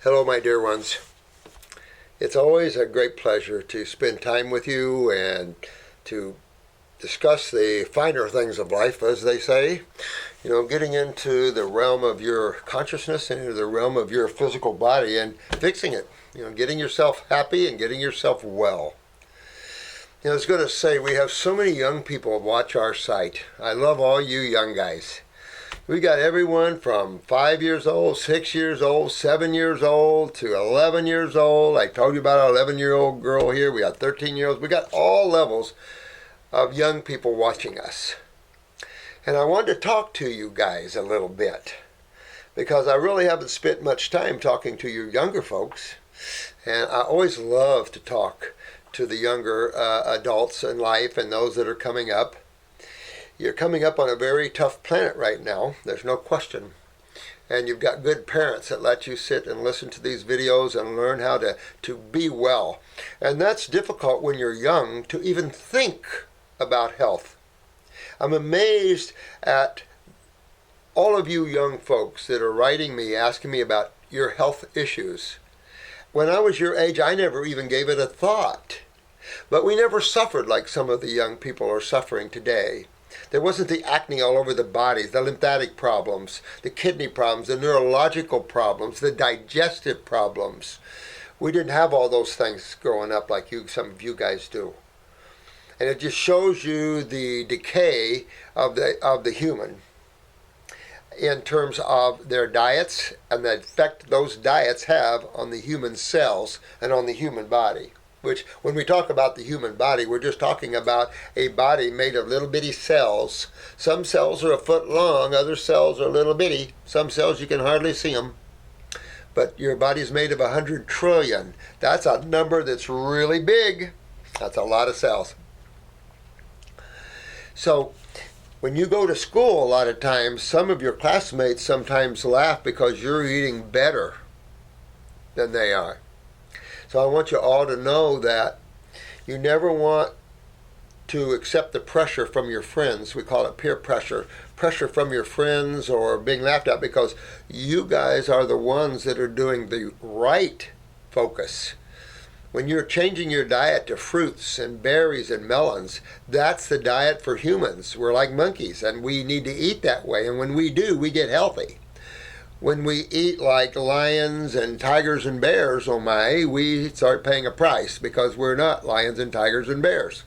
Hello, my dear ones. It's always a great pleasure to spend time with you and to discuss the finer things of life, as they say. You know, getting into the realm of your consciousness and into the realm of your physical body and fixing it. You know, getting yourself happy and getting yourself well. You know, I was going to say, we have so many young people watch our site. I love all you young guys. We got everyone from 5 years old, 6 years old, 7 years old, to 11 years old. I told you about an 11-year-old girl here. We got 13-year-olds. We got all levels of young people watching us. And I wanted to talk to you guys a little bit because I really haven't spent much time talking to you younger folks. And I always love to talk to the younger adults in life and those that are coming up. You're coming up on a very tough planet right now, there's no question. And you've got good parents that let you sit and listen to these videos and learn how to be well. And that's difficult when you're young to even think about health. I'm amazed at all of you young folks that are writing me, asking me about your health issues. When I was your age, I never even gave it a thought. But we never suffered like some of the young people are suffering today. There wasn't the acne all over the body, the lymphatic problems, the kidney problems, the neurological problems, the digestive problems. We didn't have all those things growing up like some of you guys do. And it just shows you the decay of the human in terms of their diets and the effect those diets have on the human cells and on the human body. Which, when we talk about the human body, we're just talking about a body made of little bitty cells. Some cells are a foot long, other cells are little bitty. Some cells you can hardly see them. But your body's made of 100 trillion. That's a number that's really big. That's a lot of cells. So, when you go to school a lot of times, some of your classmates sometimes laugh because you're eating better than they are. So I want you all to know that you never want to accept the pressure from your friends. We call it peer pressure. Pressure from your friends or being laughed at because you guys are the ones that are doing the right focus. When you're changing your diet to fruits and berries and melons, that's the diet for humans. We're like monkeys and we need to eat that way. And when we do, we get healthy. When we eat like lions and tigers and bears, oh my, we start paying a price because we're not lions and tigers and bears.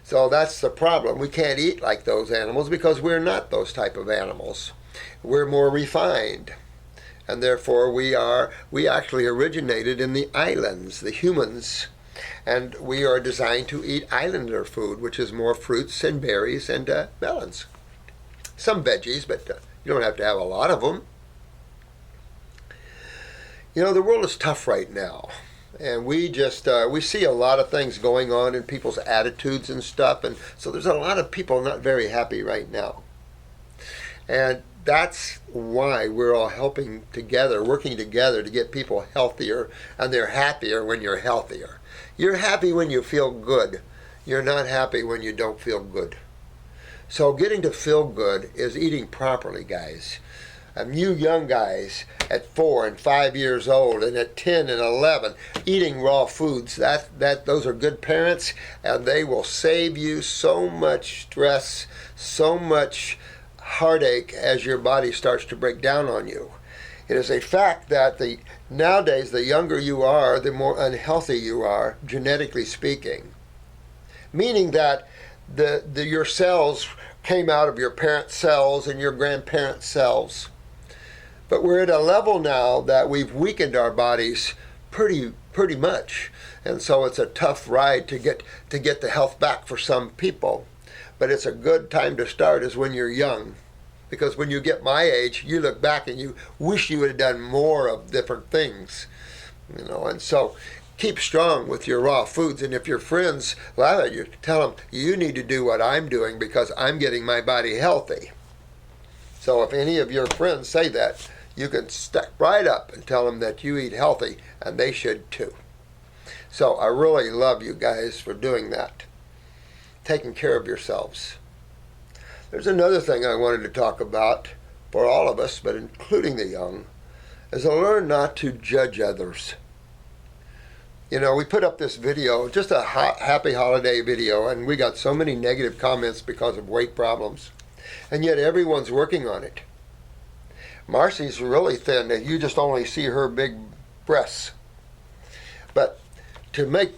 So that's the problem. We can't eat like those animals because we're not those type of animals. We're more refined. And therefore we actually originated in the islands, the humans. And we are designed to eat islander food, which is more fruits and berries and melons. Some veggies, but you don't have to have a lot of them. You know, the world is tough right now, and we see a lot of things going on in people's attitudes and stuff, and so there's a lot of people not very happy right now. And that's why we're all helping together, working together to get people healthier, and they're happier when you're healthier. You're happy when you feel good. You're not happy when you don't feel good. So getting to feel good is eating properly, guys. And you young guys at 4 and 5 years old and at 10 and 11 eating raw foods, those are good parents, and they will save you so much stress, so much heartache as your body starts to break down on you. It is a fact that nowadays the younger you are, the more unhealthy you are, genetically speaking. Meaning that your cells came out of your parents' cells and your grandparents' cells. But we're at a level now that we've weakened our bodies pretty much. And so it's a tough ride to get the health back for some people. But it's a good time to start is when you're young. Because when you get my age, you look back and you wish you would have done more of different things. You know, and so keep strong with your raw foods. And if your friends laugh at you, tell them you need to do what I'm doing because I'm getting my body healthy. So if any of your friends say that, you can step right up and tell them that you eat healthy, and they should too. So I really love you guys for doing that, taking care of yourselves. There's another thing I wanted to talk about for all of us, but including the young, is to learn not to judge others. You know, we put up this video, just a happy holiday video, and we got so many negative comments because of weight problems. And yet everyone's working on it. Marcy's really thin, that you just only see her big breasts. But to make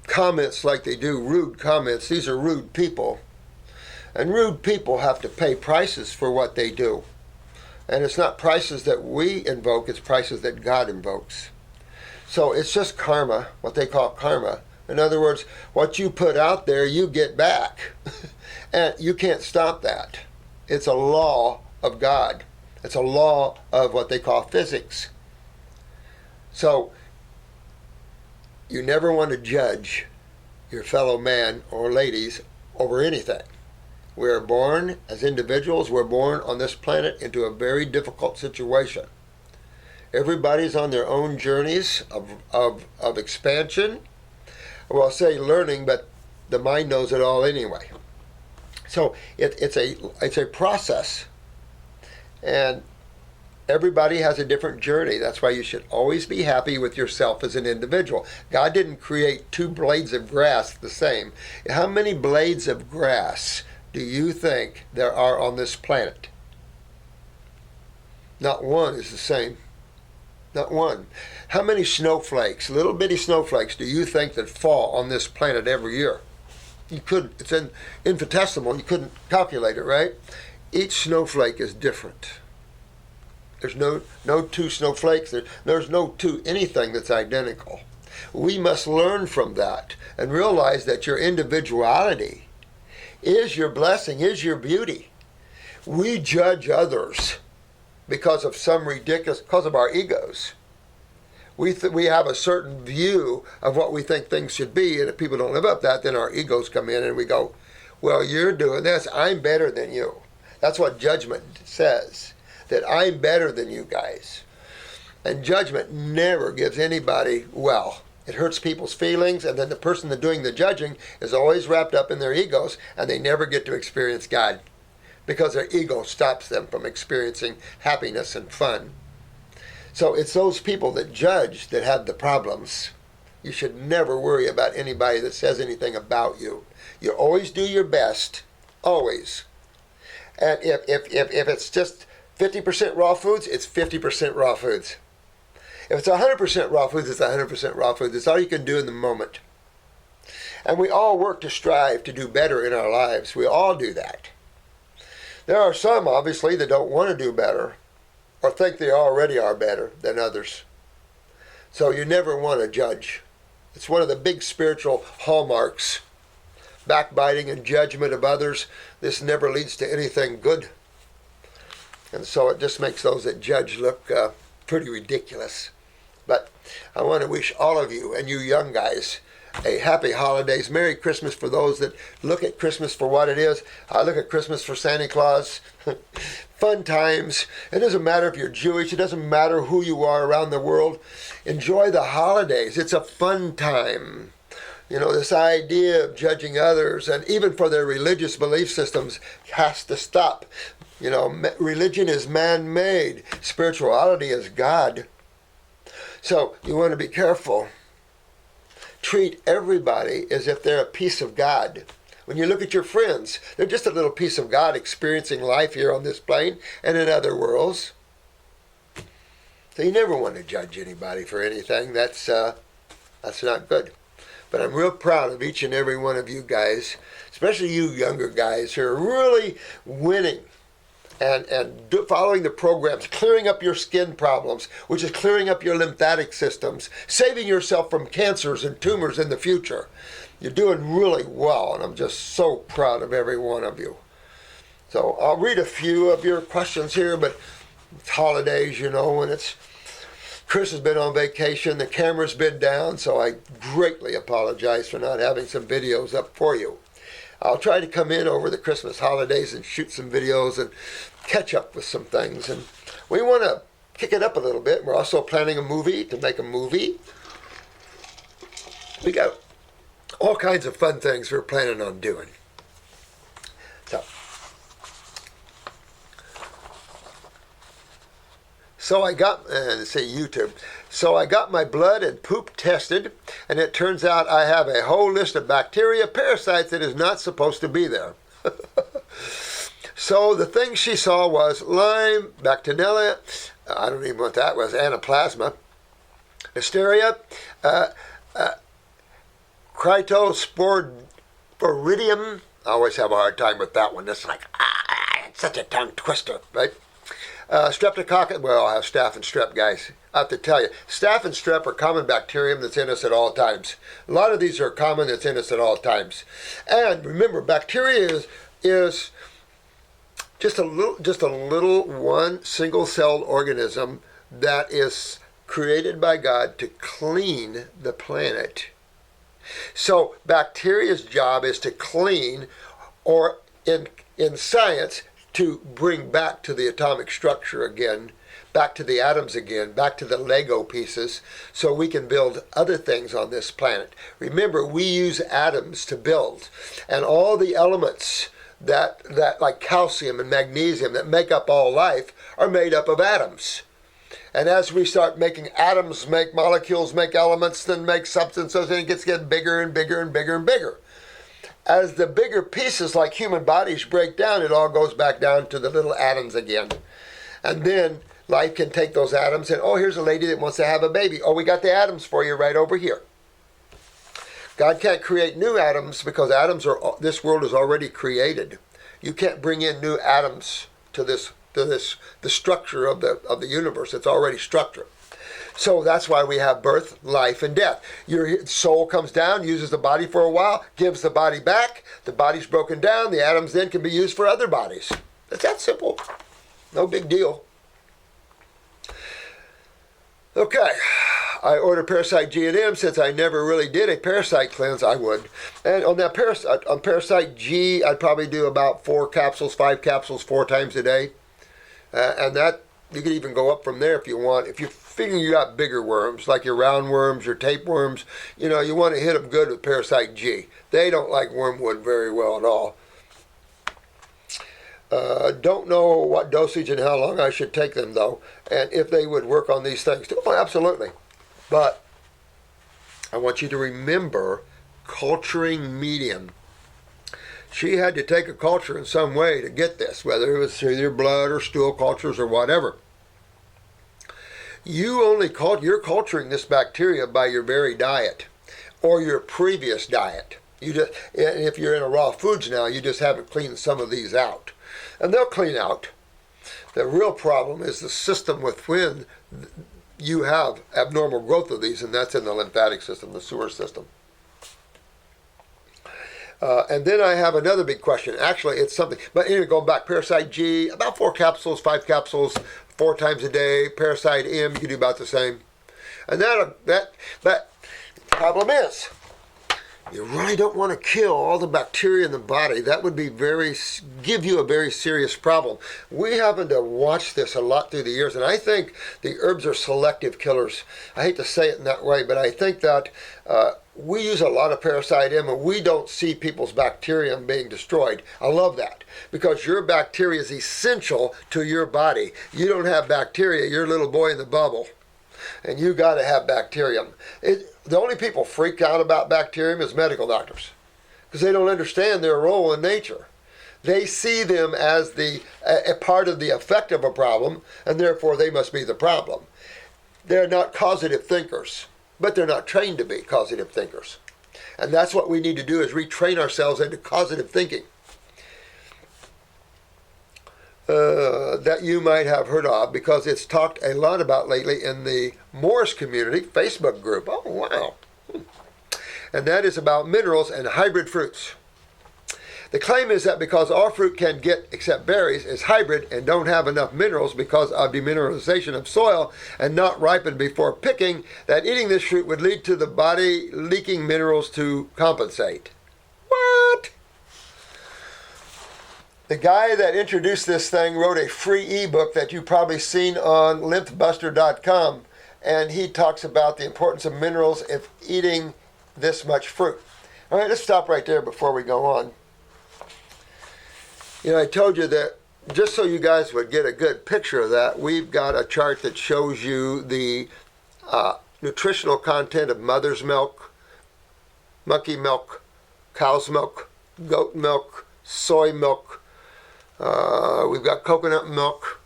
comments like they do, rude comments, these are rude people. And rude people have to pay prices for what they do. And it's not prices that we invoke, it's prices that God invokes. So it's just karma, what they call karma. In other words, what you put out there, you get back. And you can't stop that. It's a law of God. It's a law of what they call physics. So you never want to judge your fellow man or ladies over anything. We are born as individuals. We're born on this planet into a very difficult situation. Everybody's on their own journeys of expansion. Well, I'll say learning, but the mind knows it all anyway. So it's a process, and everybody has a different journey. That's why you should always be happy with yourself as an individual. God didn't create two blades of grass the same. How many blades of grass do you think there are on this planet? Not one is the same. Not one. How many snowflakes, little bitty snowflakes, do you think that fall on this planet every year? You couldn't. It's infinitesimal. You couldn't calculate it, right? Each snowflake is different. There's no two snowflakes. There's no two anything that's identical. We must learn from that and realize that your individuality is your blessing, is your beauty. We judge others because of some ridiculous, because of our egos. We have a certain view of what we think things should be, and if people don't live up to that, then our egos come in and we go, well, you're doing this, I'm better than you. That's what judgment says, that I'm better than you guys. And judgment never gives anybody well. It hurts people's feelings, and then the person that's doing the judging is always wrapped up in their egos, and they never get to experience God because their ego stops them from experiencing happiness and fun. So it's those people that judge that have the problems. You should never worry about anybody that says anything about you. You always do your best, always. And if it's just 50% raw foods, it's 50% raw foods. If it's 100% raw foods, it's 100% raw foods. It's all you can do in the moment. And we all work to strive to do better in our lives. We all do that. There are some, obviously, that don't want to do better or think they already are better than others. So you never want to judge. It's one of the big spiritual hallmarks. Backbiting and judgment of others, this never leads to anything good. And so it just makes those that judge look pretty ridiculous. But I want to wish all of you and you young guys a happy holidays. Merry Christmas for those that look at Christmas for what it is. I look at Christmas for Santa Claus. Fun times. It doesn't matter if you're Jewish. It doesn't matter who you are around the world. Enjoy the holidays. It's a fun time. You know, this idea of judging others, and even for their religious belief systems, has to stop. You know, religion is man-made. Spirituality is God. So you want to be careful. Treat everybody as if they're a piece of God. When you look at your friends, they're just a little piece of God experiencing life here on this plane and in other worlds. So you never want to judge anybody for anything. That's not good. But I'm real proud of each and every one of you guys, especially you younger guys who are really winning and following the programs, clearing up your skin problems, which is clearing up your lymphatic systems, saving yourself from cancers and tumors in the future. You're doing really well, and I'm just so proud of every one of you. So I'll read a few of your questions here, but it's holidays, you know, and Chris has been on vacation, the camera's been down, so I greatly apologize for not having some videos up for you. I'll try to come in over the Christmas holidays and shoot some videos and catch up with some things. And we want to kick it up a little bit. We're also planning to make a movie. We got all kinds of fun things we're planning on doing. So I got, say YouTube, so I got my blood and poop tested, and it turns out I have a whole list of bacteria, parasites that is not supposed to be there. So the thing she saw was Lyme, bartonella, I don't even know what that was, anaplasma, listeria, cryptosporidium. I always have a hard time with that one. It's like, it's such a tongue twister, right? Streptococcus, well, I have staph and strep, guys. I have to tell you, staph and strep are common bacterium that's in us at all times. A lot of these are common that's in us at all times. And remember, bacteria is just a little one single-celled organism that is created by God to clean the planet. So bacteria's job is to clean, or in science, to bring back to the atomic structure again, back to the atoms again, back to the Lego pieces, so we can build other things on this planet. Remember, we use atoms to build, and all the elements that like calcium and magnesium that make up all life are made up of atoms. And as we start making atoms, make molecules, make elements, then make substances, and it gets bigger and bigger and bigger and bigger. As the bigger pieces, like human bodies, break down, it all goes back down to the little atoms again. And then life can take those atoms and, oh, here's a lady that wants to have a baby. Oh, we got the atoms for you right over here. God can't create new atoms because this world is already created. You can't bring in new atoms to the structure of the universe. It's already structured. So that's why we have birth, life, and death. Your soul comes down, uses the body for a while, gives the body back. The body's broken down. The atoms then can be used for other bodies. It's that simple. No big deal. Okay. I ordered Parasite G&M since I never really did a parasite cleanse. I would. And on that Parasite G, I'd probably do about 5 capsules 4 times a day. And that, you could even go up from there if you want. If you're figuring you got bigger worms, like your roundworms, your tapeworms, you want to hit them good with Parasite G. They don't like wormwood very well at all. Don't know what dosage and how long I should take them, though, and if they would work on these things too. Oh, absolutely. But I want you to remember culturing medium. She had to take a culture in some way to get this, whether it was through your blood or stool cultures or whatever. You're culturing this bacteria by your very diet or your previous diet. If you're in a raw foods now, you just haven't cleaned some of these out. And they'll clean out. The real problem is the system within you have abnormal growth of these, and that's in the lymphatic system, the sewer system. And then I have another big question. Actually, it's something, but anyway, going back, Parasite G, about 4 capsules, 5 capsules, 4 times a day. Parasite M, you can do about the same. And that problem is, you really don't want to kill all the bacteria in the body. That would give you a very serious problem. We happen to watch this a lot through the years, and I think the herbs are selective killers. I hate to say it in that way, but I think that we use a lot of Parasite M, and we don't see people's bacterium being destroyed. I love that, because your bacteria is essential to your body. You don't have bacteria, you're a little boy in the bubble, and you got to have bacterium. The only people freak out about bacterium is medical doctors, because they don't understand their role in nature. They see them as a part of the effect of a problem, and therefore they must be the problem. They're not causative thinkers, but they're not trained to be causative thinkers. And that's what we need to do, is retrain ourselves into causative thinking. That you might have heard of, because it's talked a lot about lately in the Morse community Facebook group. Oh, wow. And that is about minerals and hybrid fruits. The claim is that because all fruit can get, except berries, is hybrid and don't have enough minerals because of demineralization of soil and not ripened before picking, that eating this fruit would lead to the body leaking minerals to compensate. What? The guy that introduced this thing wrote a free ebook that you've probably seen on lymphbuster.com, and he talks about the importance of minerals if eating this much fruit. All right, let's stop right there before we go on. I told you that just so you guys would get a good picture of that, we've got a chart that shows you the nutritional content of mother's milk, monkey milk, cow's milk, goat milk, soy milk. We've got coconut milk.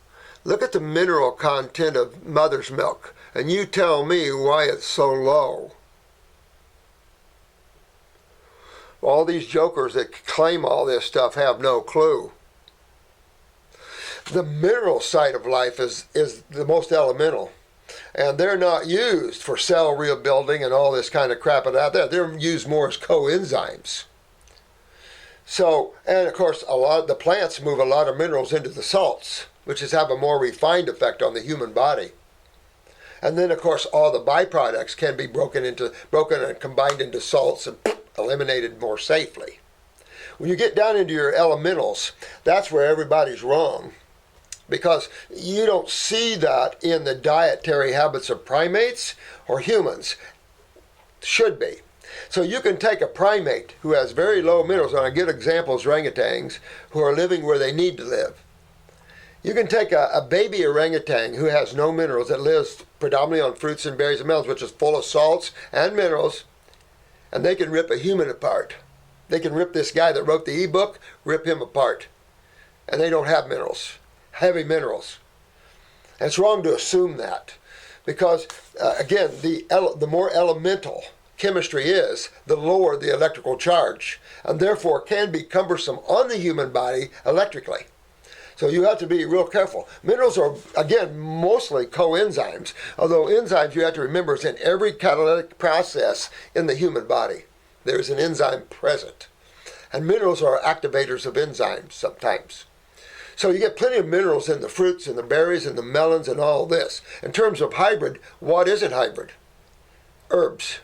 Look at the mineral content of mother's milk, and you tell me why it's so low. All these jokers that claim all this stuff have no clue. The mineral side of life is the most elemental. And they're not used for cell rebuilding and all this kind of crap out there. They're used more as coenzymes. So, and of course, the plants move a lot of minerals into the salts, which is have a more refined effect on the human body. And then, of course, all the byproducts can be broken and combined into salts and eliminated more safely. When you get down into your elementals, that's where everybody's wrong, because you don't see that in the dietary habits of primates or humans. Should be. So you can take a primate who has very low minerals, and I give examples, orangutans, who are living where they need to live. You can take a baby orangutan who has no minerals, that lives predominantly on fruits and berries and melons, which is full of salts and minerals, and they can rip a human apart. They can rip this guy that wrote the ebook, rip him apart. And they don't have minerals, heavy minerals. And it's wrong to assume that, because, again, the more elemental chemistry is, the lower the electrical charge, and therefore can be cumbersome on the human body electrically. So you have to be real careful. Minerals are, again, mostly coenzymes, although enzymes, you have to remember, is in every catalytic process in the human body. There's an enzyme present. And minerals are activators of enzymes sometimes. So you get plenty of minerals in the fruits and the berries and the melons and all this. In terms of hybrid, what isn't hybrid? Herbs.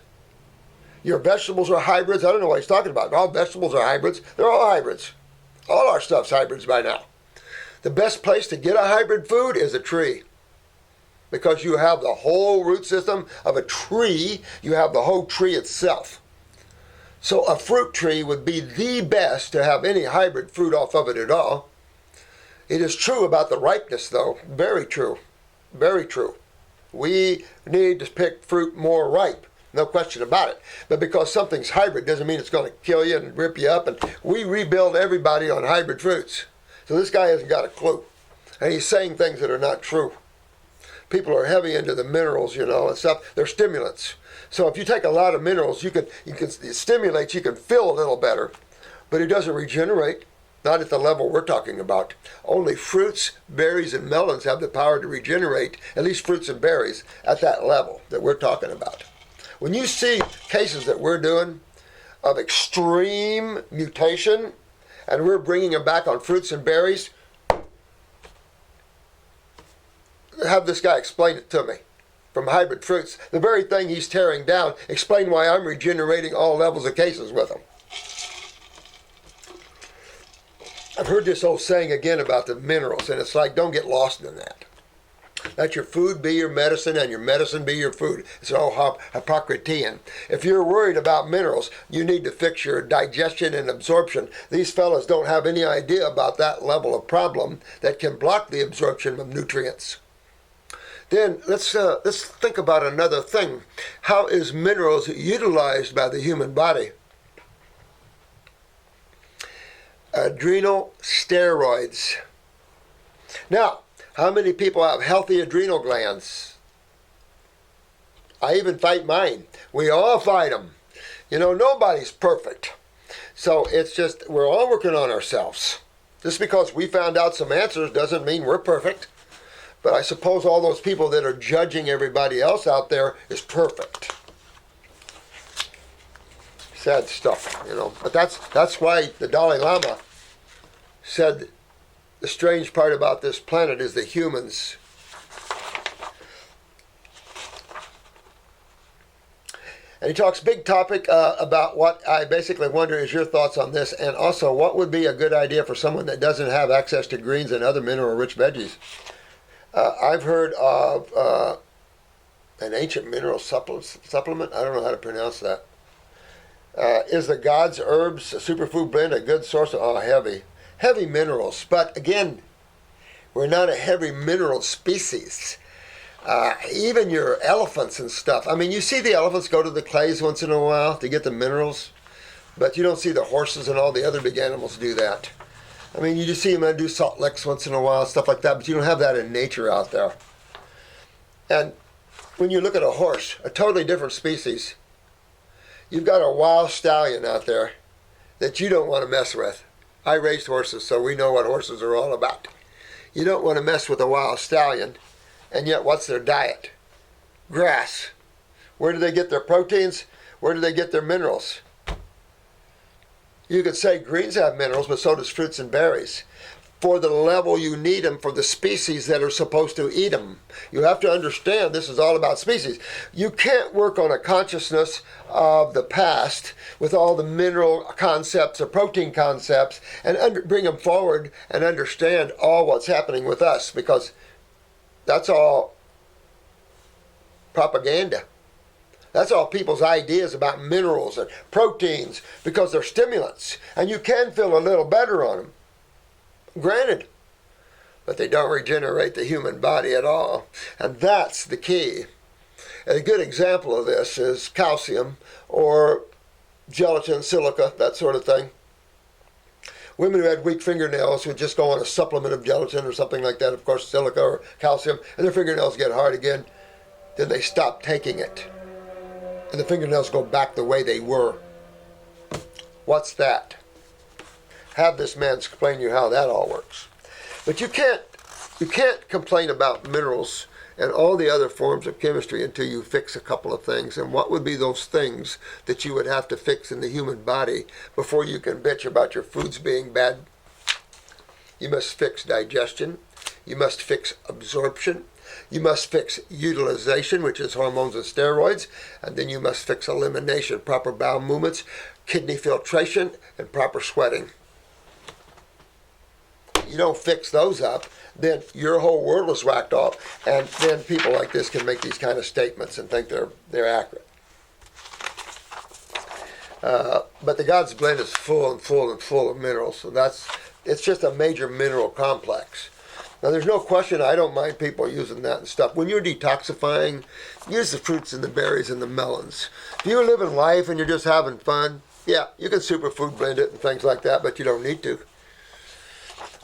Your vegetables are hybrids. I don't know what he's talking about. All vegetables are hybrids. They're all hybrids. All our stuff's hybrids by now. The best place to get a hybrid food is a tree, because you have the whole root system of a tree. You have the whole tree itself. So a fruit tree would be the best to have any hybrid fruit off of it at all. It is true about the ripeness, though. Very true. Very true. We need to pick fruit more ripe. No question about it. But because something's hybrid doesn't mean it's going to kill you and rip you up. And we rebuild everybody on hybrid fruits. So this guy hasn't got a clue. And he's saying things that are not true. People are heavy into the minerals, and stuff. They're stimulants. So if you take a lot of minerals, it stimulates, you can feel a little better. But it doesn't regenerate. Not at the level we're talking about. Only fruits, berries, and melons have the power to regenerate, at least fruits and berries, at that level that we're talking about. When you see cases that we're doing of extreme mutation, and we're bringing them back on fruits and berries, have this guy explain it to me. From hybrid fruits, the very thing he's tearing down, explain why I'm regenerating all levels of cases with them. I've heard this old saying again about the minerals, and it's like, don't get lost in that. Let your food be your medicine and your medicine be your food. It's all Hippocratean. If you're worried about minerals, you need to fix your digestion and absorption. These fellas don't have any idea about that level of problem that can block the absorption of nutrients. Then let's think about another thing. How is minerals utilized by the human body? Adrenal steroids. Now, how many people have healthy adrenal glands? I even fight mine. We all fight them. Nobody's perfect. So it's just, we're all working on ourselves. Just because we found out some answers doesn't mean we're perfect. But I suppose all those people that are judging everybody else out there is perfect. Sad stuff, But that's why the Dalai Lama said the strange part about this planet is the humans. And he talks big topic about what I basically wonder is your thoughts on this, and also what would be a good idea for someone that doesn't have access to greens and other mineral-rich veggies. I've heard of an ancient mineral supplement. I don't know how to pronounce that. Is the God's Herbs superfood blend a good source of heavy minerals? But again, We're not a heavy mineral species. Even your elephants and stuff. I mean, you see the elephants go to the clays once in a while to get the minerals, but you don't see the horses and all the other big animals do that. I mean, you just see them do salt licks once in a while, stuff like that, but you don't have that in nature out there. And when you look at a horse, a totally different species, you've got a wild stallion out there that you don't want to mess with. I raised horses, so we know what horses are all about. You don't want to mess with a wild stallion, and yet what's their diet? Grass. Where do they get their proteins? Where do they get their minerals? You could say greens have minerals, but so does fruits and berries. For the level you need them for the species that are supposed to eat them. You have to understand this is all about species. You can't work on a consciousness of the past with all the mineral concepts or protein concepts and bring them forward and understand all what's happening with us, because that's all propaganda. That's all people's ideas about minerals and proteins, because they're stimulants. And you can feel a little better on them. Granted, but they don't regenerate the human body at all. And that's the key. A good example of this is calcium or gelatin, silica, that sort of thing. Women who had weak fingernails would just go on a supplement of gelatin or something like that, of course, silica or calcium, and their fingernails get hard again. Then they stop taking it, and the fingernails go back the way they were. What's that? Have this man explain you how that all works. But you can't complain about minerals and all the other forms of chemistry until you fix a couple of things. And what would be those things that you would have to fix in the human body before you can bitch about your foods being bad? You must fix digestion. You must fix absorption. You must fix utilization, which is hormones and steroids. And then you must fix elimination, proper bowel movements, kidney filtration, and proper sweating. You don't fix those up, then your whole world is whacked off, and then people like this can make these kind of statements and think they're accurate. But the God's blend is full of minerals, so it's just a major mineral complex. Now, there's no question I don't mind people using that and stuff. When you're detoxifying, use the fruits and the berries and the melons. If you're living life and you're just having fun, yeah, you can superfood blend it and things like that, but you don't need to.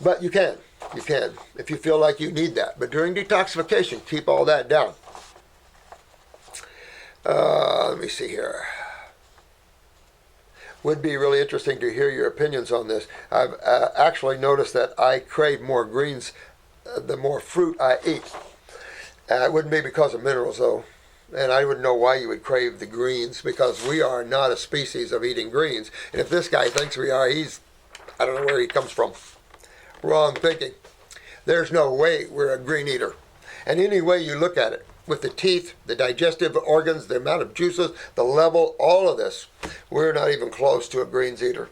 But you can, if you feel like you need that. But during detoxification, keep all that down. Let me see here. Would be really interesting to hear your opinions on this. I've actually noticed that I crave more greens the more fruit I eat. It wouldn't be because of minerals, though. And I wouldn't know why you would crave the greens, because we are not a species of eating greens. And if this guy thinks we are, I don't know where he comes from. Wrong thinking. There's no way we're a green eater. And any way you look at it, with the teeth, the digestive organs, the amount of juices, the level, all of this, we're not even close to a greens eater.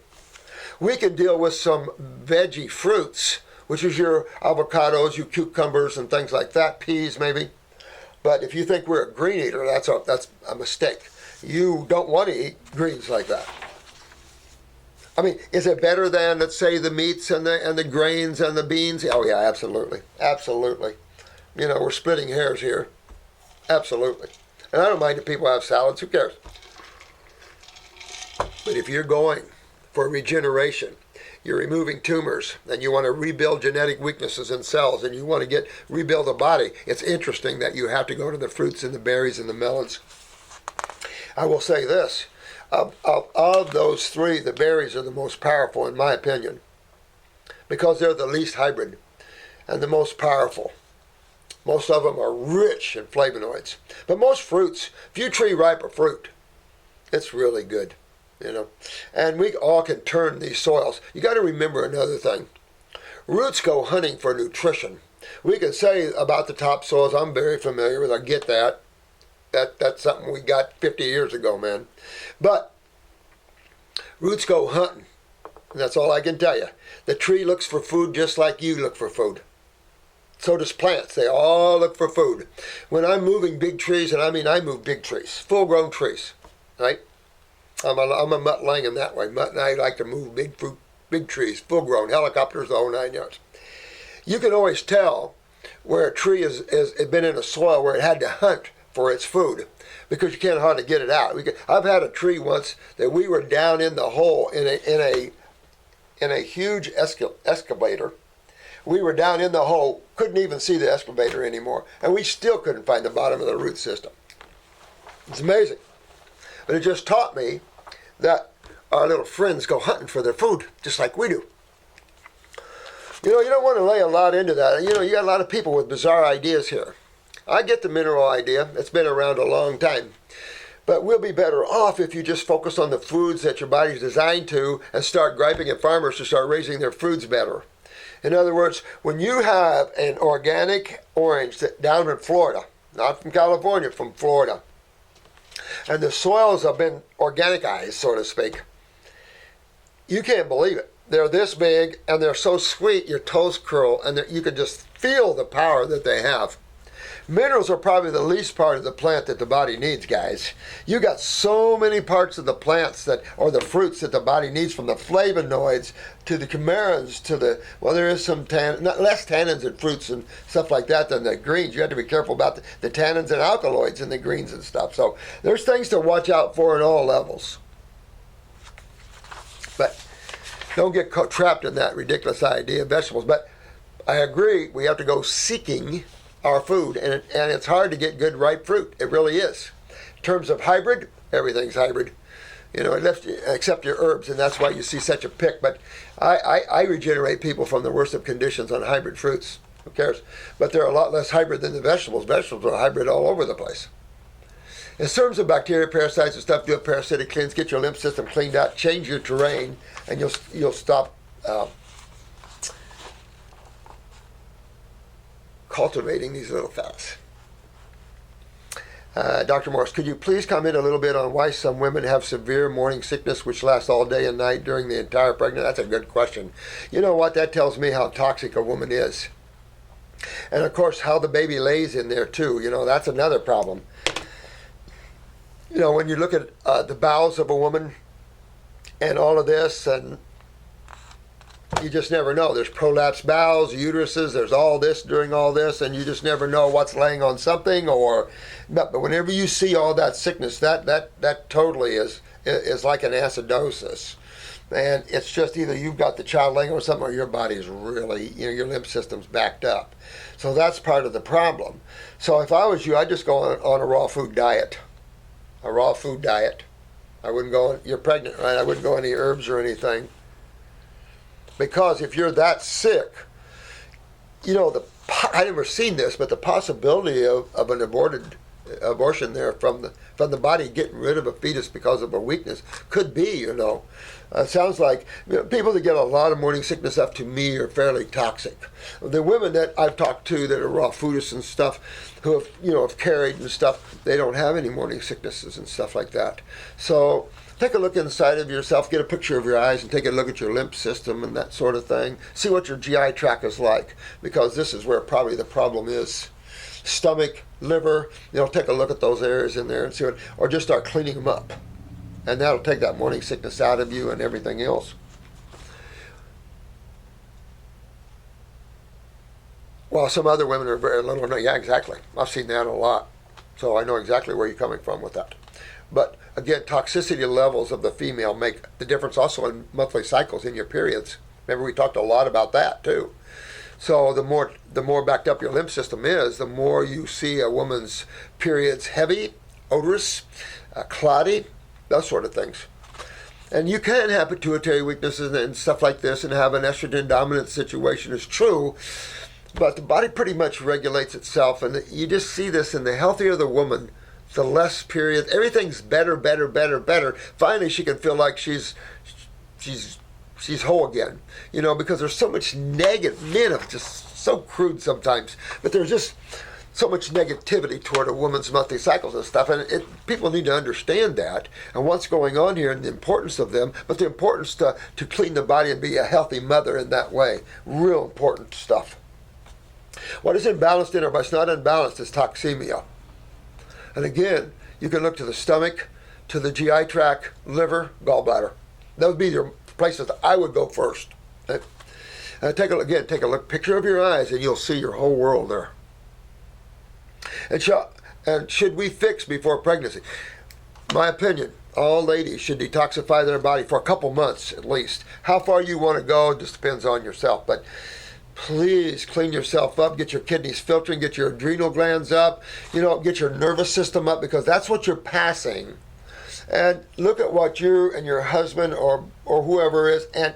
We can deal with some veggie fruits, which is your avocados, your cucumbers, and things like that, peas maybe. But if you think we're a green eater, that's a mistake. You don't want to eat greens like that. I mean, is it better than, let's say, the meats and the grains and the beans? Oh, yeah, absolutely. Absolutely. You know, we're splitting hairs here. Absolutely. And I don't mind if people have salads. Who cares? But if you're going for regeneration, you're removing tumors, and you want to rebuild genetic weaknesses in cells, and you want to rebuild the body, it's interesting that you have to go to the fruits and the berries and the melons. I will say this. Of those three, the berries are the most powerful, in my opinion, because they're the least hybrid and the most powerful. Most of them are rich in flavonoids. But most fruits, if you tree ripe a fruit, it's really good, you know. And we all can turn these soils. You got to remember another thing. Roots go hunting for nutrition. We can say about the topsoils, I'm very familiar with, I get that. That's something we got 50 years ago, man. But roots go hunting. And that's all I can tell you. The tree looks for food just like you look for food. So does plants. They all look for food. When I'm moving big trees, and I mean I move big trees, full-grown trees, right? I'm a mutt Langham that way. Mutt and I like to move big trees, full-grown, helicopters, the whole 9 yards. You can always tell where a tree has been in a soil where it had to hunt for its food, because you can't hardly get it out. I've had a tree once that we were down in the hole in a huge excavator. We were down in the hole, couldn't even see the excavator anymore, and we still couldn't find the bottom of the root system. It's amazing. But it just taught me that our little friends go hunting for their food, just like we do. You know, you don't want to lay a lot into that. You know, you got a lot of people with bizarre ideas here. I get the mineral idea. It's been around a long time. But we'll be better off if you just focus on the foods that your body's designed to and start griping at farmers to start raising their foods better. In other words, when you have an organic orange down in Florida, not from California, from Florida, and the soils have been organicized, so to speak, you can't believe it. They're this big, and they're so sweet, your toes curl, and you can just feel the power that they have. Minerals are probably the least part of the plant that the body needs, guys. You got so many parts of the plants or the fruits that the body needs, from the flavonoids to the coumarins to the, well, there is some less tannins in fruits and stuff like that than the greens. You have to be careful about the tannins and alkaloids in the greens and stuff. So there's things to watch out for at all levels. But don't get trapped in that ridiculous idea of vegetables. But I agree, we have to go seeking our food, and it's hard to get good ripe fruit. It really is. In terms of hybrid, everything's hybrid, you know, except your herbs, and that's why you see such a pick. But I regenerate people from the worst of conditions on hybrid fruits. Who cares? But they're a lot less hybrid than the vegetables. Vegetables are hybrid all over the place. In terms of bacteria, parasites, and stuff, do a parasitic cleanse, get your lymph system cleaned out, change your terrain, and you'll stop cultivating these little fellas. Dr. Morse, could you please comment a little bit on why some women have severe morning sickness which lasts all day and night during the entire pregnancy? That's a good question. You know what? That tells me how toxic a woman is. And of course, how the baby lays in there too. You know, that's another problem. You know, when you look at the bowels of a woman and all of this, and you just never know. There's prolapsed bowels, uteruses, there's all this during all this, and you just never know what's laying on something. But whenever you see all that sickness, that totally is like an acidosis. And it's just either you've got the child laying on something, or your body's really, you know, your lymph system's backed up. So that's part of the problem. So if I was you, I'd just go on a raw food diet. A raw food diet. I wouldn't go on, you're pregnant, right? I wouldn't go on any herbs or anything. Because if you're that sick, you know, I've never seen this, but the possibility of an abortion there from the body getting rid of a fetus because of a weakness could be, you know. It sounds like, you know, people that get a lot of morning sickness up to me are fairly toxic. The women that I've talked to that are raw foodists and stuff, who have, you know, have carried and stuff, they don't have any morning sicknesses and stuff like that. So take a look inside of yourself, get a picture of your eyes, and take a look at your lymph system and that sort of thing. See what your GI tract is like, because this is where probably the problem is. Stomach, liver, you know, take a look at those areas in there and see what, or just start cleaning them up. And that'll take that morning sickness out of you and everything else. While some other women are very little, yeah, exactly. I've seen that a lot. So I know exactly where you're coming from with that. But again, toxicity levels of the female make the difference also in monthly cycles in your periods. Remember, we talked a lot about that too. So the more backed up your lymph system is, the more you see a woman's periods heavy, odorous, clotty, those sort of things. And you can have pituitary weaknesses and stuff like this and have an estrogen dominant situation, is true, but the body pretty much regulates itself, and you just see this in the healthier the woman, the less period, everything's better. Finally, she can feel like she's whole again, you know, because there's so much negative, men are just so crude sometimes, but there's just so much negativity toward a woman's monthly cycles and stuff, and people need to understand that and what's going on here and the importance of them, but the importance to clean the body and be a healthy mother in that way. Real important stuff. What is imbalanced in her, but it's not unbalanced, is toxemia. And again, you can look to the stomach, to the GI tract, liver, gallbladder. That would be your places I would go first. Okay? Take a look, picture of your eyes, and you'll see your whole world there. And should we fix before pregnancy? My opinion, all ladies should detoxify their body for a couple months at least. How far you want to go just depends on yourself. But please clean yourself up, get your kidneys filtering, get your adrenal glands up, get your nervous system up, because that's what you're passing. And look at what you and your husband or whoever is, and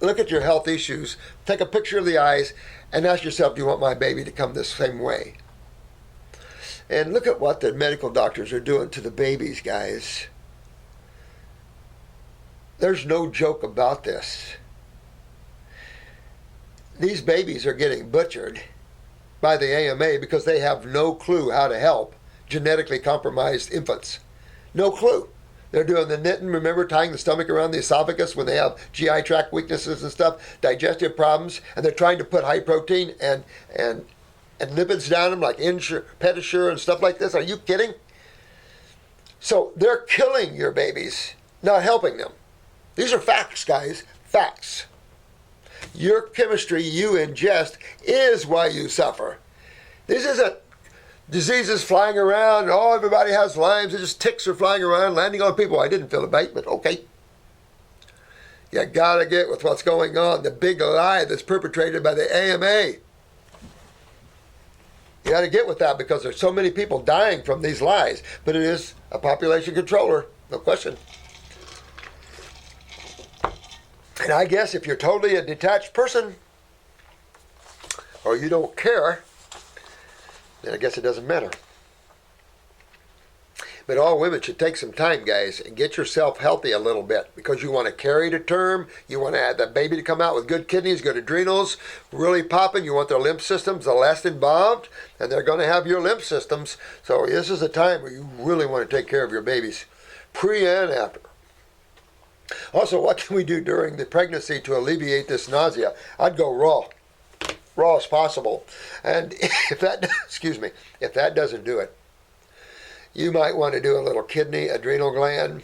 look at your health issues. Take a picture of the eyes and ask yourself, do you want my baby to come this same way? And look at what the medical doctors are doing to the babies, guys. There's no joke about this. These babies are getting butchered by the AMA because they have no clue how to help genetically compromised infants. No clue. They're doing the knitting, remember, tying the stomach around the esophagus when they have GI tract weaknesses and stuff, digestive problems, and they're trying to put high protein and lipids down them like Pedisure and stuff like this. Are you kidding? So they're killing your babies, not helping them. These are facts, guys. Facts. Your chemistry you ingest is why you suffer. This isn't diseases flying around. Oh, everybody has Lyme's. It's just ticks are flying around, landing on people. I didn't feel a bite, but okay. You gotta get with what's going on. The big lie that's perpetrated by the AMA. You got to get with that because there's so many people dying from these lies. But it is a population controller, no question. And I guess if you're totally a detached person, or you don't care, then I guess it doesn't matter. But all women should take some time, guys, and get yourself healthy a little bit, because you want to carry to term. You want to have that baby to come out with good kidneys, good adrenals, really popping. You want their lymph systems the less involved, and they're going to have your lymph systems. So this is a time where you really want to take care of your babies, pre and after. Also, what can we do during the pregnancy to alleviate this nausea? I'd go raw as possible. And if that, if that doesn't do it, you might want to do a little kidney, adrenal gland.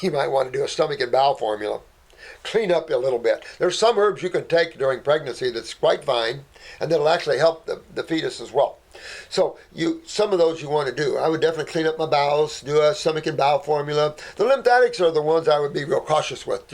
You might want to do a stomach and bowel formula. Clean up a little bit. There's some herbs you can take during pregnancy that's quite fine, and that'll actually help the fetus as well. So some of those you want to do. I would definitely clean up my bowels, do a stomach and bowel formula. The lymphatics are the ones I would be real cautious with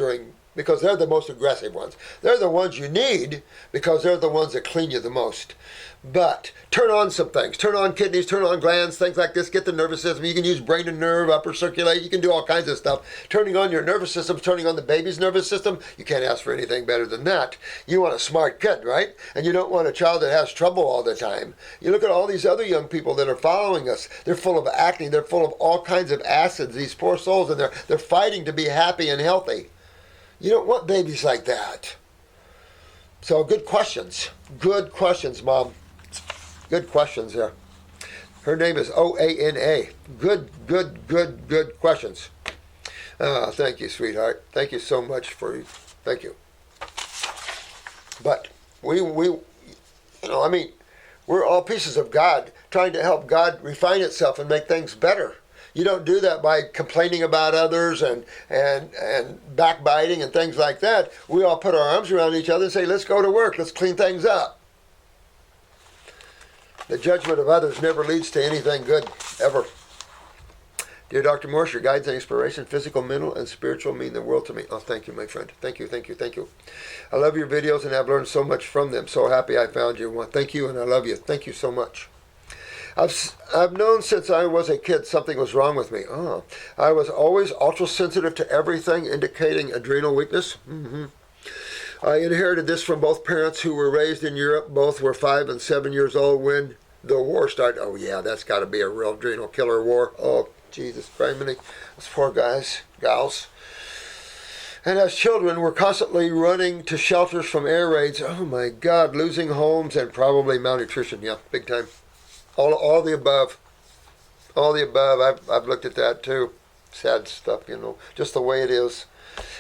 because they're the most aggressive ones. They're the ones you need because they're the ones that clean you the most. But turn on some things. Turn on kidneys, turn on glands, things like this. Get the nervous system. You can use brain and nerve, upper circulate. You can do all kinds of stuff. Turning on your nervous system, turning on the baby's nervous system. You can't ask for anything better than that. You want a smart kid, right? And you don't want a child that has trouble all the time. You look at all these other young people that are following us. They're full of acne. They're full of all kinds of acids, these poor souls, and they're fighting to be happy and healthy. You don't want babies like that. So good questions. Good questions, Mom. Good questions there. Her name is Oana. Good questions. Thank you, sweetheart. Thank you so much thank you. But we're all pieces of God trying to help God refine itself and make things better. You don't do that by complaining about others and backbiting and things like that. We all put our arms around each other and say, let's go to work, let's clean things up. The judgment of others never leads to anything good, ever. Dear Dr. Morse, your guides and inspiration, physical, mental, and spiritual, mean the world to me. Oh, thank you, my friend. Thank you. I love your videos and have learned so much from them. So happy I found you. Well, thank you, and I love you. Thank you so much. I've known since I was a kid something was wrong with me. Oh, I was always ultra-sensitive to everything, indicating adrenal weakness. I inherited this from both parents who were raised in Europe. Both were 5 and 7 years old when the war started. Oh, yeah, that's got to be a real adrenal killer war. Oh, Jesus Christ, those poor guys, gals. And as children, we're constantly running to shelters from air raids. Oh, my God, losing homes and probably malnutrition. Yeah, big time. All the above. All the above. I've looked at that too. Sad stuff, just the way it is.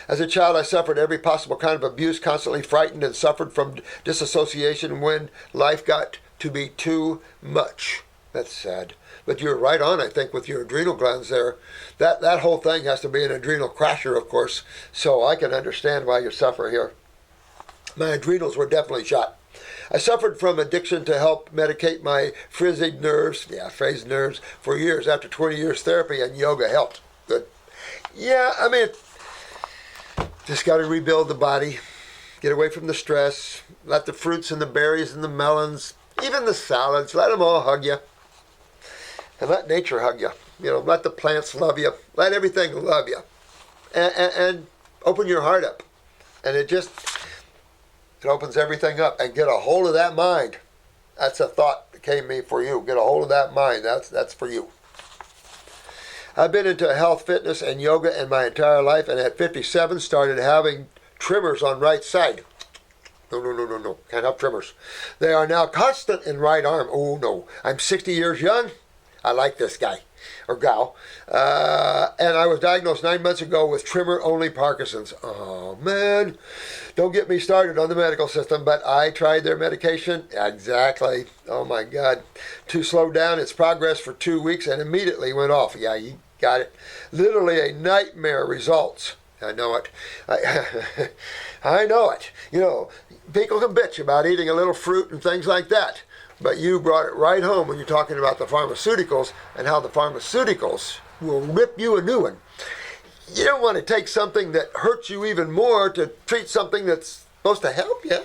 As a child, I suffered every possible kind of abuse, constantly frightened and suffered from disassociation when life got to be too much. That's sad. But you're right on, I think, with your adrenal glands there. That whole thing has to be an adrenal crasher, of course. So I can understand why you suffer here. My adrenals were definitely shot. I suffered from addiction to help medicate my frazzled nerves for years. After 20 years therapy and yoga helped. Good. Yeah, I mean, just got to rebuild the body, get away from the stress, let the fruits and the berries and the melons, even the salads, let them all hug you. And let nature hug you. Let the plants love you. Let everything love you. And open your heart up. And it opens everything up. And get a hold of that mind. That's a thought that came to me for you. Get a hold of that mind. That's for you. I've been into health, fitness, and yoga in my entire life. And at 57, started having tremors on right side. No. Can't have tremors. They are now constant in right arm. Oh, no. I'm 60 years young. I like this guy or gal. And I was diagnosed 9 months ago with tremor-only Parkinsons. Oh, man. Don't get me started on the medical system, but I tried their medication. Exactly. Oh, my God. To slow down its progress for 2 weeks and immediately went off. Yeah, you got it. Literally a nightmare results. I know it. I know it. People can bitch about eating a little fruit and things like that. But you brought it right home when you're talking about the pharmaceuticals and how the pharmaceuticals will rip you a new one. You don't want to take something that hurts you even more to treat something that's supposed to help you.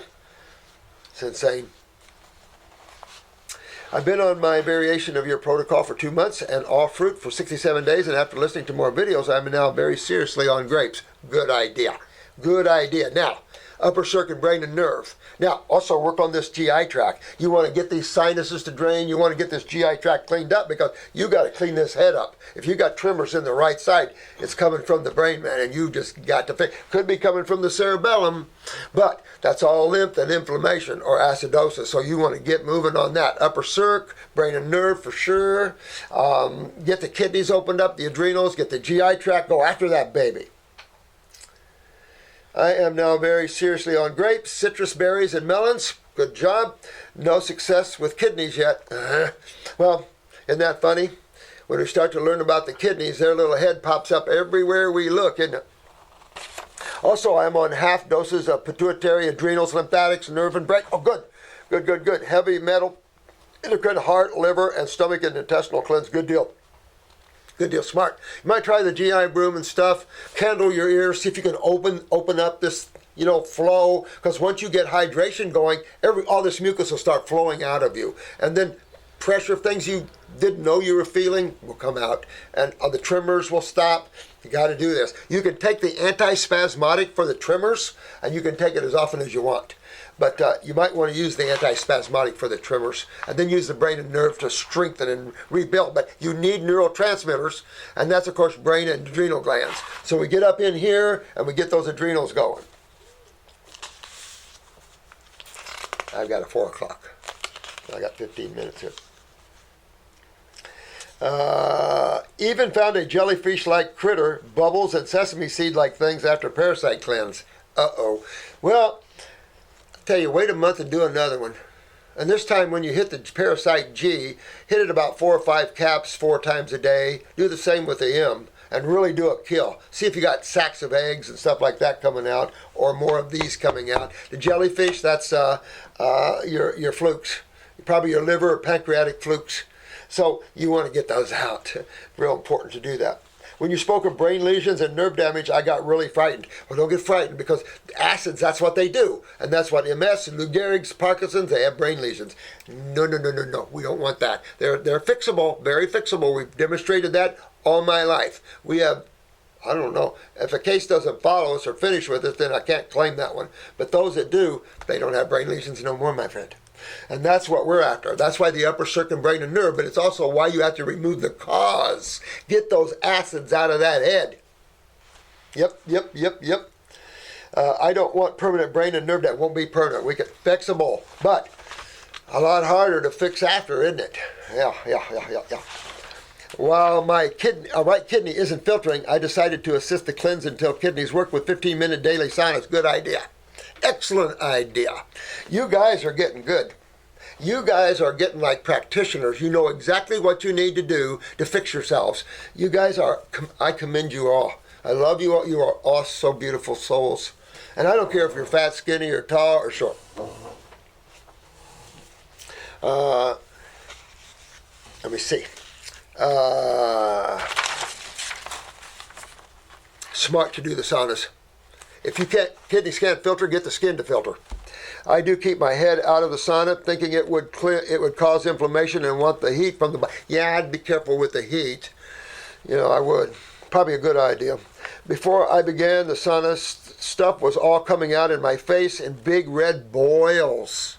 It's insane. I've been on my variation of your protocol for 2 months and all fruit for 67 days. And after listening to more videos, I'm now very seriously on grapes. Good idea. Good idea. Now, upper circuit, brain, and nerve. Now, also work on this GI tract. You want to get these sinuses to drain. You want to get this GI tract cleaned up because you got to clean this head up. If you got tremors in the right side, it's coming from the brain, man, and you just got to fix. Could be coming from the cerebellum, but that's all lymph and inflammation or acidosis. So you want to get moving on that. Upper circ, brain and nerve for sure. Get the kidneys opened up, the adrenals, get the GI tract. Go after that baby. I am now very seriously on grapes, citrus berries, and melons. Good job. No success with kidneys yet. Well, isn't that funny? When we start to learn about the kidneys, their little head pops up everywhere we look, isn't it? Also, I'm on half doses of pituitary, adrenals, lymphatics, nerve, and brain. Oh, good. Good. Heavy metal, endocrine, heart, liver, and stomach and intestinal cleanse. Good deal. Good deal. Smart. You might try the GI broom and stuff. Candle your ears. See if you can open up this, flow. Because once you get hydration going, all this mucus will start flowing out of you. And then pressure, things you didn't know you were feeling will come out. And the tremors will stop. You got to do this. You can take the antispasmodic for the tremors, and you can take it as often as you want. But you might want to use the antispasmodic for the tremors, and then use the brain and nerve to strengthen and rebuild. But you need neurotransmitters, and that's, of course, brain and adrenal glands. So we get up in here, and we get those adrenals going. I've got a 4 o'clock. I got 15 minutes here. Even found a jellyfish-like critter, bubbles and sesame seed-like things after parasite cleanse. Uh-oh. Well, tell you, wait a month and do another one. And this time when you hit the parasite G, hit it about 4 or 5 caps 4 times a day. Do the same with the M and really do a kill. See if you got sacks of eggs and stuff like that coming out or more of these coming out. The jellyfish, that's your flukes. Probably your liver or pancreatic flukes. So you want to get those out. Real important to do that. When you spoke of brain lesions and nerve damage, I got really frightened. Well, don't get frightened because acids, that's what they do. And that's what MS, Lou Gehrig's, Parkinson's, they have brain lesions. No. We don't want that. They're fixable, very fixable. We've demonstrated that all my life. We have, I don't know, if a case doesn't follow us or finish with us, then I can't claim that one. But those that do, they don't have brain lesions no more, my friend. And that's what we're after. That's why the upper circuit, brain, and nerve, but it's also why you have to remove the cause. Get those acids out of that head. Yep. I don't want permanent brain and nerve. That won't be permanent. We can fixable, but a lot harder to fix after, isn't it? Yeah. While my right kidney isn't filtering, I decided to assist the cleanse until kidneys work with 15-minute daily saunas. Good idea. Excellent idea. You guys are getting good. You guys are getting like practitioners. You know exactly what you need to do to fix yourselves. You guys are, I commend you all. I love you all. You are all so beautiful souls. And I don't care if you're fat, skinny, or tall, or short. Let me see. Smart to do the saunas. If you can't, kidneys can't filter, get the skin to filter. I do keep my head out of the sauna, thinking it would cause inflammation and want the heat from the body. Yeah, I'd be careful with the heat. I would. Probably a good idea. Before I began, the sauna stuff was all coming out in my face in big red boils.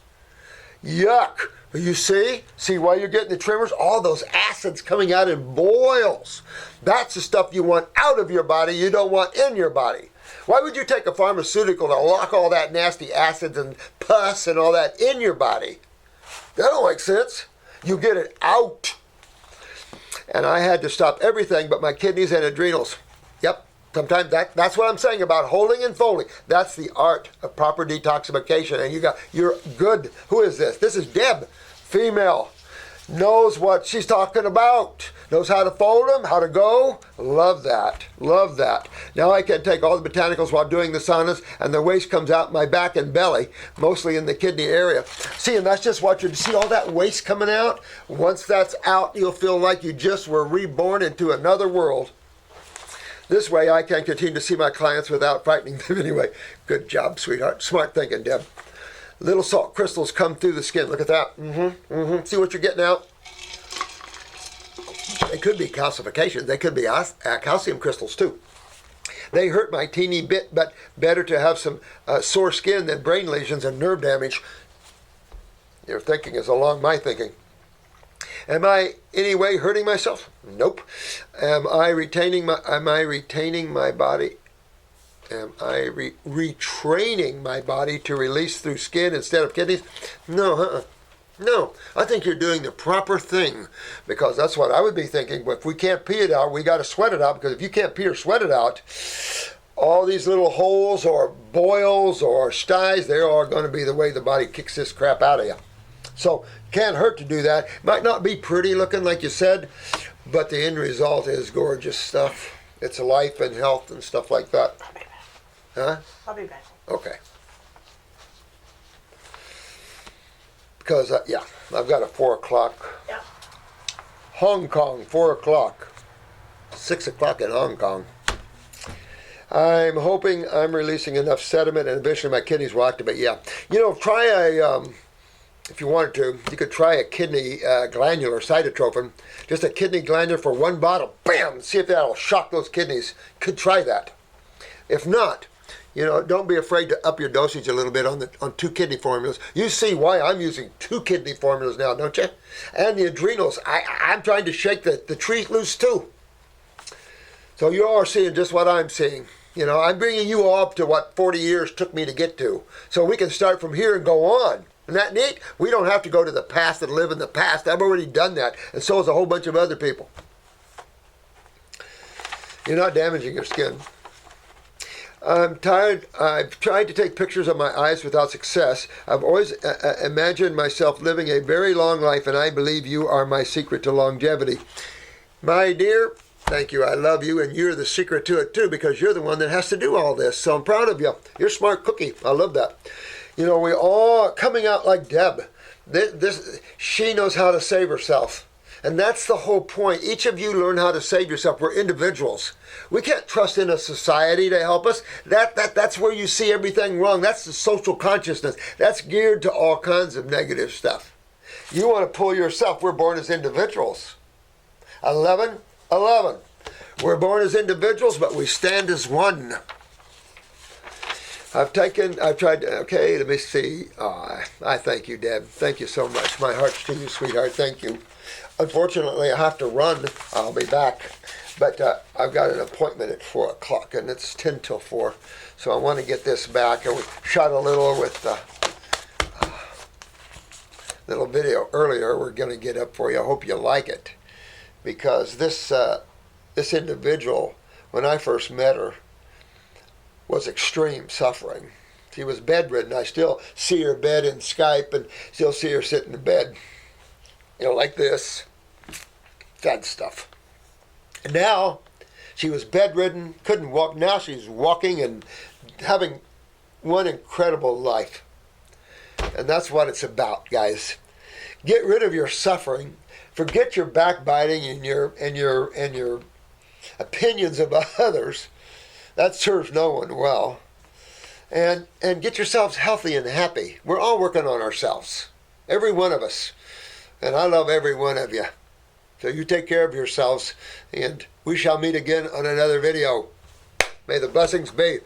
Yuck! You see? See why you're getting the tremors? All those acids coming out in boils. That's the stuff you want out of your body, you don't want in your body. Why would you take a pharmaceutical to lock all that nasty acids and pus and all that in your body? That don't make sense. You get it out. And I had to stop everything but my kidneys and adrenals. Yep. Sometimes that's what I'm saying about holding and folding. That's the art of proper detoxification. And you're good. Who is this? This is Deb, female. Knows what she's talking about. Knows how to fold them, how to go. Love that. Love that. Now I can take all the botanicals while doing the saunas, and the waste comes out my back and belly, mostly in the kidney area. See, and that's just what you see, all that waste coming out. Once that's out, you'll feel like you just were reborn into another world. This way I can continue to see my clients without frightening them anyway. Good job, sweetheart. Smart thinking, Deb. Little salt crystals come through the skin. Look at that. See what you're getting out? They could be calcification. They could be calcium crystals too. They hurt my teeny bit, but better to have some sore skin than brain lesions and nerve damage. Your thinking is along my thinking. Am I any way hurting myself? Nope. Am I retaining my body? Am I retraining my body to release through skin instead of kidneys? No, No, I think you're doing the proper thing, because that's what I would be thinking. If we can't pee it out, we got to sweat it out, because if you can't pee or sweat it out, all these little holes or boils or styes, they are going to be the way the body kicks this crap out of you. So can't hurt to do that. Might not be pretty looking like you said, but the end result is gorgeous stuff. It's life and health and stuff like that. I'll be back. Huh? I'll be back. Okay. Because, yeah, I've got a 4 o'clock. Yeah. Hong Kong, 4 o'clock. 6 o'clock in Hong Kong. I'm hoping I'm releasing enough sediment and eventually my kidneys will activate. Yeah. You know, try if you wanted to, you could try a kidney glandular cytotrophin. Just a kidney glandular for 1 bottle. Bam! See if that'll shock those kidneys. Could try that. If not, you know, don't be afraid to up your dosage a little bit on 2 kidney formulas. You see why I'm using 2 kidney formulas now, don't you? And the adrenals. I'm trying to shake the tree loose too. So you all are seeing just what I'm seeing. You know, I'm bringing you all up to what 40 years took me to get to. So we can start from here and go on. Isn't that neat? We don't have to go to the past and live in the past. I've already done that. And so has a whole bunch of other people. You're not damaging your skin. I'm tired. I've tried to take pictures of my eyes without success. I've always imagined myself living a very long life, and I believe you are my secret to longevity. My dear, thank you. I love you, and you're the secret to it too, because you're the one that has to do all this. So I'm proud of you. You're a smart cookie. I love that. You know, we all coming out like Deb. She knows how to save herself. And that's the whole point. Each of you learn how to save yourself. We're individuals. We can't trust in a society to help us. That's where you see everything wrong. That's the social consciousness. That's geared to all kinds of negative stuff. You want to pull yourself. We're born as individuals. 11. We're born as individuals, but we stand as one. I've tried, okay, let me see. I thank you, Deb. Thank you so much. My heart's to you, sweetheart. Thank you. Unfortunately, I have to run. I'll be back. But I've got an appointment at 4 o'clock, and it's 10 till 4. So I want to get this back. And we shot a little with little video earlier. We're going to get up for you. I hope you like it. Because this individual, when I first met her, was extreme suffering. She was bedridden. I still see her bed in Skype and still see her sitting in bed, you know, like this. Sad stuff. And now she was bedridden, couldn't walk. Now she's walking and having one incredible life. And that's what it's about, guys. Get rid of your suffering. Forget your backbiting and your opinions about others. That serves no one well. And get yourselves healthy and happy. We're all working on ourselves. Every one of us. And I love every one of you. So you take care of yourselves, and we shall meet again on another video. May the blessings be.